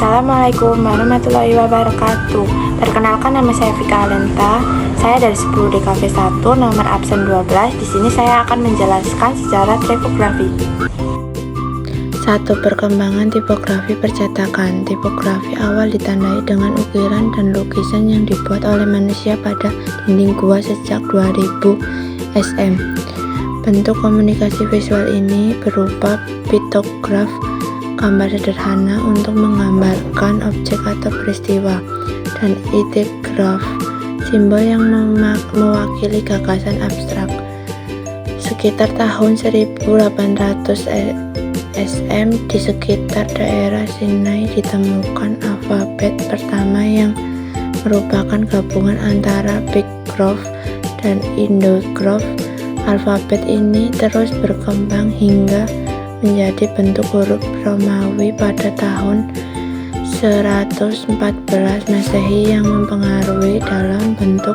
Assalamualaikum warahmatullahi wabarakatuh. Perkenalkan, nama saya Vika Alenta. Saya dari 10 DKV 1 nomor absen 12. Di sini saya akan menjelaskan sejarah tipografi. 1. Perkembangan tipografi percetakan. Tipografi awal ditandai dengan ukiran dan lukisan yang dibuat oleh manusia pada dinding gua sejak 2000 SM. Bentuk komunikasi visual ini berupa piktograf, gambar sederhana untuk menggambarkan objek atau peristiwa, dan ideograf, simbol yang mewakili gagasan abstrak. Sekitar tahun 1800 SM, di sekitar daerah Sinai ditemukan alfabet pertama yang merupakan gabungan antara piktograf dan ideograf. Alfabet ini terus berkembang hingga menjadi bentuk huruf Romawi pada tahun 114 Masehi yang mempengaruhi dalam bentuk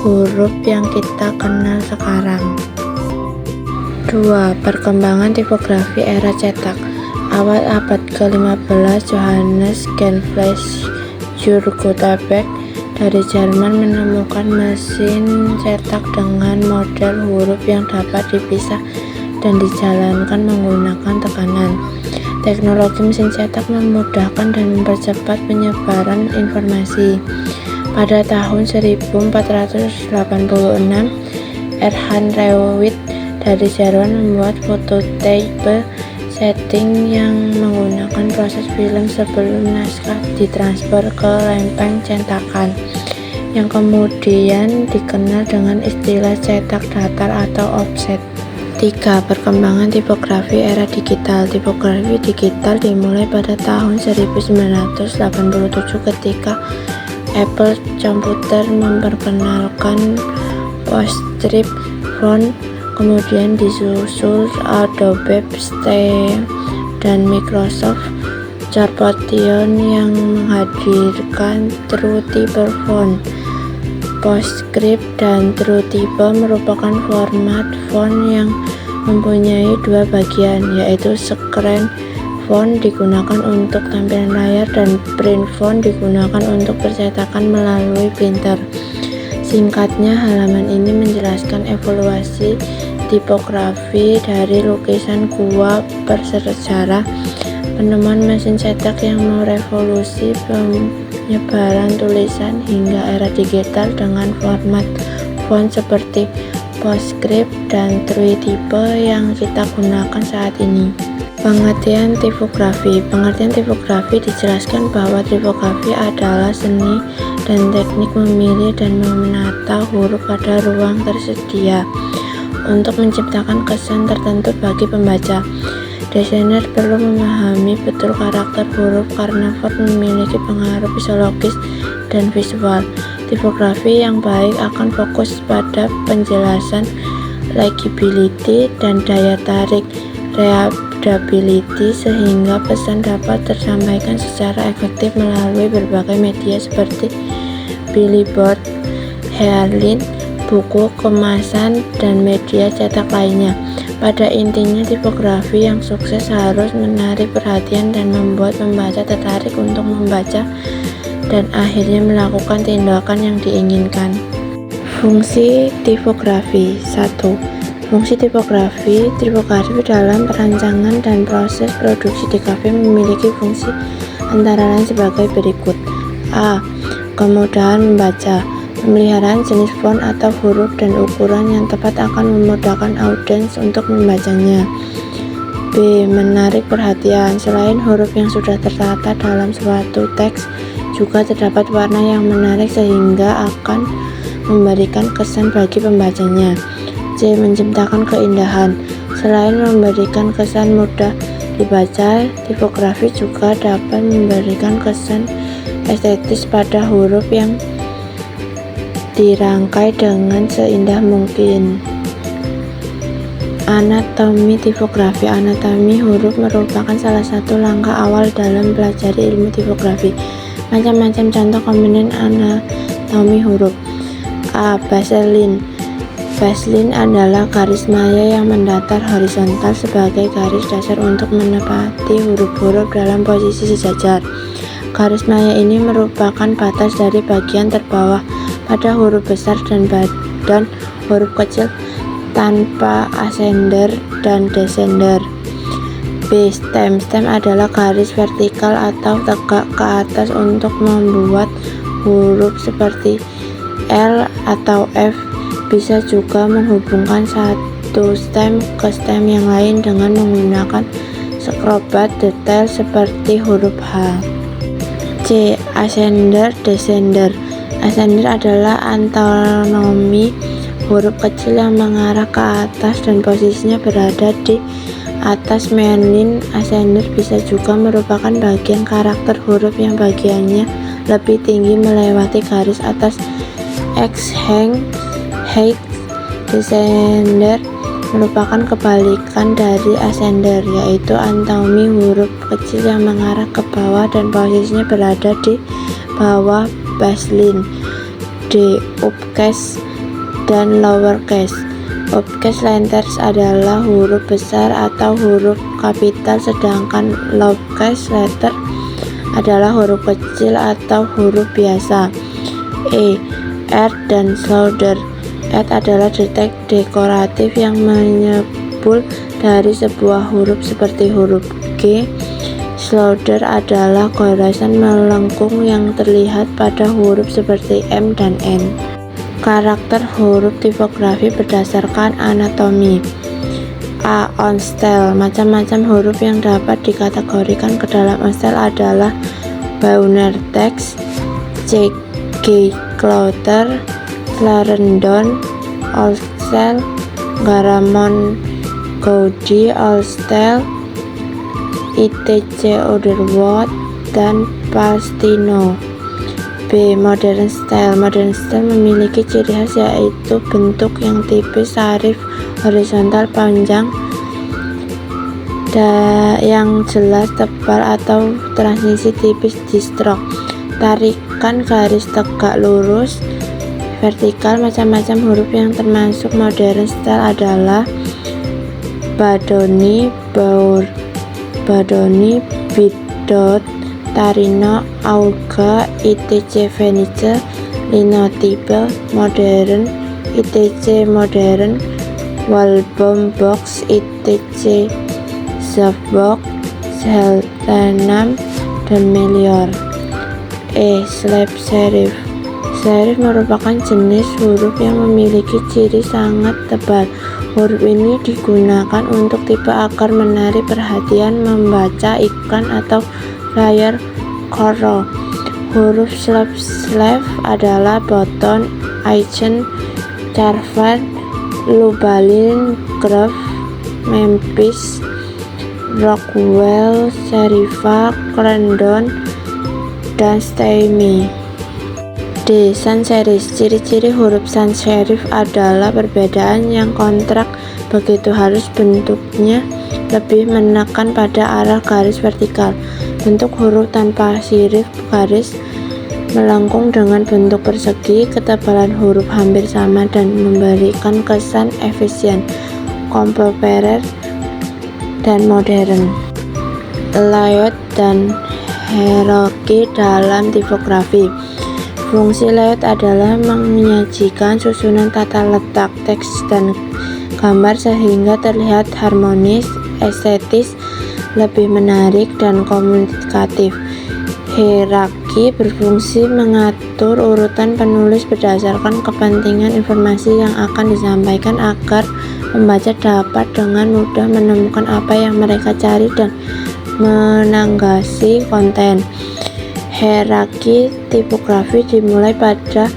huruf yang kita kenal sekarang. 2. Perkembangan tipografi era cetak. Awal abad ke-15, Johannes Gottfried Gutenberg dari Jerman menemukan mesin cetak dengan model huruf yang dapat dipisah dan dijalankan menggunakan tekanan. Teknologi mesin cetak memudahkan dan mempercepat penyebaran informasi. Pada tahun 1486, Erhard Reuter dari Jerman membuat fototype setting yang menggunakan proses film sebelum naskah ditransfer ke lempeng cetakan, yang kemudian dikenal dengan istilah cetak datar atau offset. 3. Perkembangan tipografi era digital. Tipografi digital dimulai pada tahun 1987 ketika Apple Computer memperkenalkan PostScript font, kemudian disusul Adobe Style dan Microsoft Chartplotion yang menghadirkan TrueType font. PostScript dan TrueType merupakan format font yang mempunyai dua bagian, yaitu screen font digunakan untuk tampilan layar dan print font digunakan untuk percetakan melalui printer. Singkatnya, halaman ini menjelaskan evolusi tipografi dari lukisan gua bersejarah, penemuan mesin cetak yang merevolusi penyebaran tulisan, hingga era digital dengan format font seperti PostScript dan TrueType yang kita gunakan saat ini. Pengertian tipografi. Pengertian tipografi dijelaskan bahwa tipografi adalah seni dan teknik memilih dan menata huruf pada ruang tersedia untuk menciptakan kesan tertentu bagi pembaca. Desainer perlu memahami betul karakter huruf karena font memiliki pengaruh psikologis dan visual. Tipografi yang baik akan fokus pada penjelasan, legibility, dan daya tarik, readability, sehingga pesan dapat tersampaikan secara efektif melalui berbagai media seperti billboard, headline, buku, kemasan, dan media cetak lainnya. Pada intinya, tipografi yang sukses harus menarik perhatian dan membuat pembaca tertarik untuk membaca dan akhirnya melakukan tindakan yang diinginkan. Fungsi tipografi. 1. Fungsi tipografi. Tipografi dalam perancangan dan proses produksi DKV memiliki fungsi antara lain sebagai berikut. A. Kemudahan membaca. Pemeliharaan jenis font atau huruf dan ukuran yang tepat akan memudahkan audiens untuk membacanya. B. Menarik perhatian. Selain huruf yang sudah tertata dalam suatu teks, juga terdapat warna yang menarik sehingga akan memberikan kesan bagi pembacanya. C. Menciptakan keindahan. Selain memberikan kesan mudah dibaca, tipografi juga dapat memberikan kesan estetis pada huruf yang dirangkai dengan seindah mungkin. Anatomi tipografi. Anatomi huruf merupakan salah satu langkah awal dalam pelajari ilmu tipografi. Macam-macam contoh komponen anatomi huruf. A. Baseline. Baseline adalah garis maya yang mendatar horizontal sebagai garis dasar untuk menepati huruf-huruf dalam posisi sejajar. Garis maya ini merupakan batas dari bagian terbawah pada huruf besar dan huruf kecil tanpa ascender dan descender. B. Stem adalah garis vertikal atau tegak ke atas untuk membuat huruf seperti L atau F. Bisa juga menghubungkan satu stem ke stem yang lain dengan menggunakan skrobat detail seperti huruf H. C. Ascender descender. Ascender adalah anatomi huruf kecil yang mengarah ke atas dan posisinya berada di atas mainline. Ascender bisa juga merupakan bagian karakter huruf yang bagiannya lebih tinggi melewati garis atas X. Height. Descender merupakan kebalikan dari ascender, yaitu anatomi huruf kecil yang mengarah ke bawah dan posisinya berada di bawah baseline. D. Uppercase dan lowercase. Uppercase letters adalah huruf besar atau huruf kapital, sedangkan lowercase letter adalah huruf kecil atau huruf biasa. E. Earth dan shoulder. Earth adalah detek dekoratif yang menyembul dari sebuah huruf seperti huruf G. Shoulder adalah goresan melengkung yang terlihat pada huruf seperti M dan N. Karakter huruf tipografi berdasarkan anatomi. A. On style. Macam-macam huruf yang dapat dikategorikan ke dalam on style adalah Bauer text, C. G. Clotter, Clarendon, Old Style, Garamond, Gaudi, Old Style, ITC Underwood, dan Pastino. B. Modern Style. Modern Style memiliki ciri khas yaitu bentuk yang tipis, serif horizontal panjang yang jelas, tebal atau transisi tipis di stroke. Tarikan garis tegak lurus vertikal. Macam-macam huruf yang termasuk modern style adalah Badoni, Bidot, Tarino, Auga, ITC Venice, Linotype, Modern, ITC Modern, Walbom Box, ITC Zavbox, Seltenam, dan Melior. E. Slab serif. Serif merupakan jenis huruf yang memiliki ciri sangat tebal. Huruf ini digunakan untuk tipe agar menarik perhatian membaca iklan atau flyer koro. Huruf slab adalah Button, Aichen, Charvad, Lubalin, Grove, Memphis, Rockwell, Serifa, Clarendon, dan Stamy. D. Sans serif. Ciri-ciri huruf sans serif adalah perbedaan yang kontrak begitu halus, bentuknya lebih menekan pada arah garis vertikal. Bentuk huruf tanpa serif, garis melengkung dengan bentuk persegi, ketebalan huruf hampir sama dan memberikan kesan efisien, kontemporer, dan modern. Layout dan hierarki dalam tipografi. Fungsi layout adalah menyajikan susunan tata letak teks dan gambar sehingga terlihat harmonis, estetis, lebih menarik, dan komunikatif. Hierarki berfungsi mengatur urutan penulis berdasarkan kepentingan informasi yang akan disampaikan agar pembaca dapat dengan mudah menemukan apa yang mereka cari dan menanggapi konten. Hierarki tipografi dimulai pada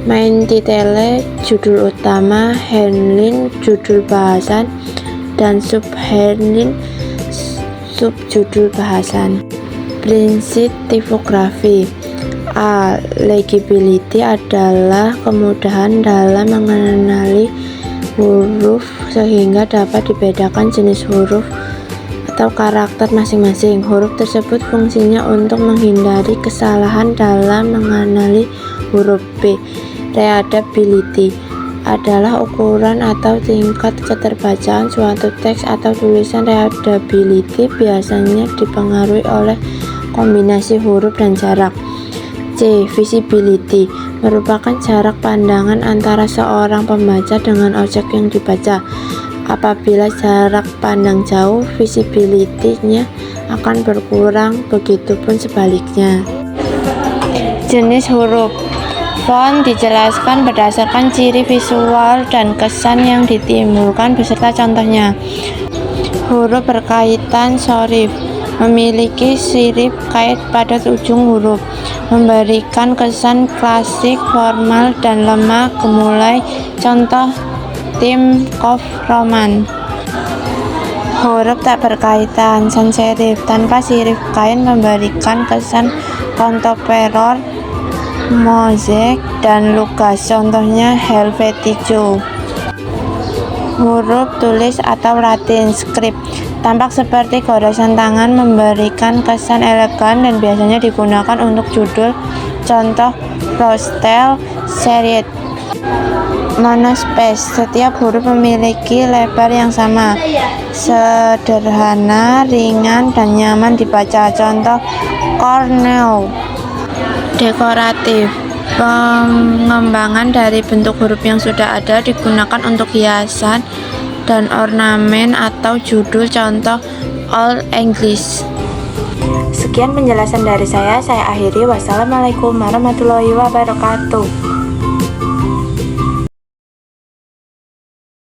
main title, judul utama, headline, judul bahasan, dan subheadline, subjudul bahasan. Prinsip tipografi. A. Legibility adalah kemudahan dalam mengenali huruf sehingga dapat dibedakan jenis huruf atau karakter masing-masing. Huruf tersebut fungsinya untuk menghindari kesalahan dalam mengenali huruf. B. Readability adalah ukuran atau tingkat keterbacaan suatu teks atau tulisan. Readability biasanya dipengaruhi oleh kombinasi huruf dan jarak. C. Visibility merupakan jarak pandangan antara seorang pembaca dengan objek yang dibaca. Apabila jarak pandang jauh, visibility-nya akan berkurang, begitupun sebaliknya. Jenis huruf. Font dijelaskan berdasarkan ciri visual dan kesan yang ditimbulkan beserta contohnya. Huruf berkaitan sorif memiliki sirip kait pada ujung huruf, memberikan kesan klasik, formal, dan lemah gemulai. Contoh Tim Cof Roman. Huruf tak berkaitan sans serif tanpa sirip kait memberikan kesan contemporary, mosaic, dan lugas. Contohnya Helvetica. Huruf tulis atau Latin script tampak seperti goresan tangan, memberikan kesan elegan dan biasanya digunakan untuk judul. Contoh Rostel Seriet. Monospace, setiap huruf memiliki lebar yang sama, sederhana, ringan, dan nyaman dibaca. Contoh Cornell. Dekoratif, pengembangan dari bentuk huruf yang sudah ada digunakan untuk hiasan dan ornamen atau judul. Contoh Old English. Sekian penjelasan dari saya akhiri. Wassalamualaikum warahmatullahi wabarakatuh.